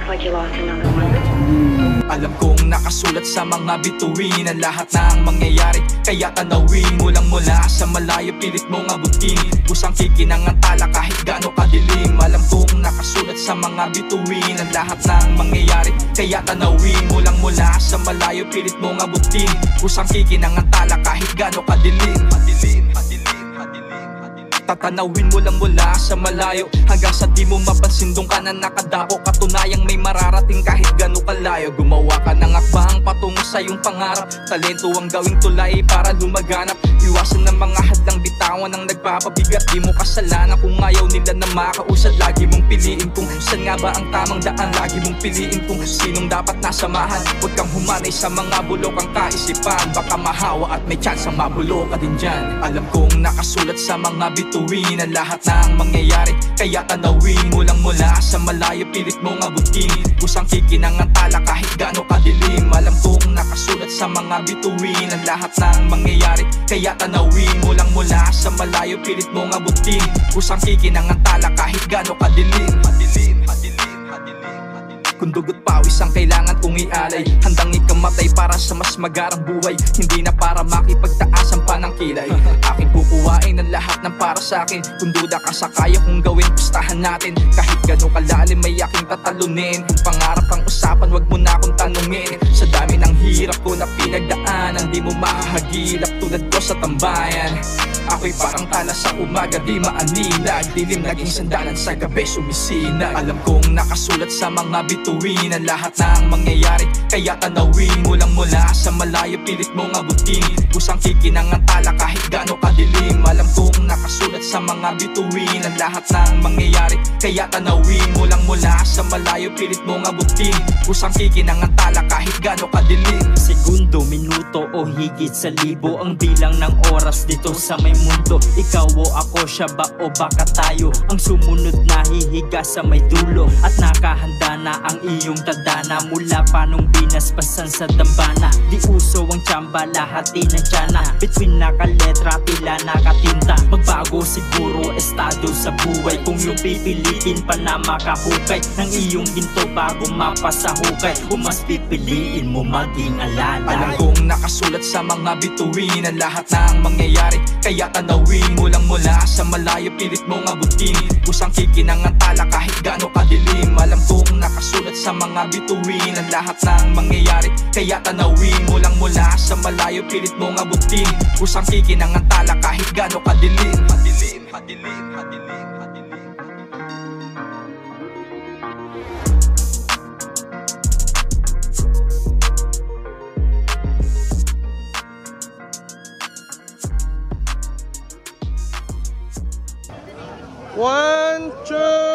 like you lost another one. Alam kong nakasulat sa mga bituin ang lahat ng mangyayari, kaya tanawin mo lang mula sa malayo, pilit mong abutin. Kusang kikinangantala kahit gaano kadilim. Alam kong nakasulat sa mga bituin ang lahat ng mangyayari, kaya tanawin mo lang mula sa malayo, pilit mong abutin. Kusang kikinangantala kahit gaano kadilim. Tatanawin mo lang mula sa malayo hanggang sa di mo mapansin doon ka na nakadako. Katunayang may mararating kahit gano'ng kalayo. Gumawa ka ng akbang patungo sa iyong pangarap. Talento ang gawing tulay para lumaganap. Iwasan ng mga hadlang bitawan ang nagpapabigat. Di mo kasalanan kung ayaw nila na makausad. Lagi mong piliin kung saan nga ba ang tamang daan. Lagi mong piliin kung sinong dapat nasamahan. Huwag kang humanay sa mga bulok ang kaisipan. Baka mahawa at may chance ang mabulo ka din dyan. Alam kong nakasulat sa mga bituin ang lahat ng mangyayari, kaya tanawin mo lang mula sa malayo, pilit mong abutin. Kusang kikinangantala kahit gaano kadilim. Alam kong nakasulat sa mga bituin ang lahat ng mangyayari, kaya tanawin mo lang mula sa malayo, pilit mong abutin. Kusang kikinangantala kahit gaano kadilim. Kung dugot pawis ang kailangan kong ialay, handang ikamatay para sa mas magarang buhay. Hindi na para makipagtaas ang panangkilay. Aking kukuhain ang lahat ng para sa akin. Kung duda ka sa kaya kong gawin, pustahan natin. Kahit gano'ng kalalim may aking tatalunin. Kung pangarap ang usapan, wag mo na akong tanungin. Sa dami ng hirap ko na pinagdaanan, di mo mahahagilap tulad ko sa tambayan. Ako'y parang tala sa umaga, di maanilag. Dilim naging sandalan sa gabi, sumisinag. Alam kong nakasulat sa mga bituin ang lahat ng mangyayari, kaya tanawin mo lang mula sa malayo, pilit mong abutin. Kusang kikinangantala kahit gaano kadilim. Alam kong nakasulat sa mga bituin ang lahat ng mangyayari, kaya tanawin mo lang mula sa malayo, pilit mong abutin. Kusang kikinangantala kahit gaano kadilim. Segundo, minuto o higit sa libo ang bilang ng oras dito sa may mundo. Ikaw o ako, siya ba o baka tayo ang sumunod na hihiga sa may dulo. At nakahanda na ang iyong tadhana mula pa nung binaspasan sa dambana. Di uso ang tsamba, lahati ng tiyana. Between nakaletra, tila nakatinta. Magbago siguro estado sa buhay kung yung pipiliin pa na makahukay ng iyong ginto bago mapasahukay. O mas pipiliin mo maging alalay. Alam kong nakasulat sa mga bituin ang lahat ng mangyayari, kaya tanawin mo lang mula sa malayo, pilit mong abutin. Kusang kikinangantala kahit gaano kadilim. Alam kong nakasulat sa mga bituin ang lahat ng mangyayari, kaya tanawin mo lang mula sa malayo, pilit mong abutin. Kusang kikinangantala kahit gaano kadilim. One, two.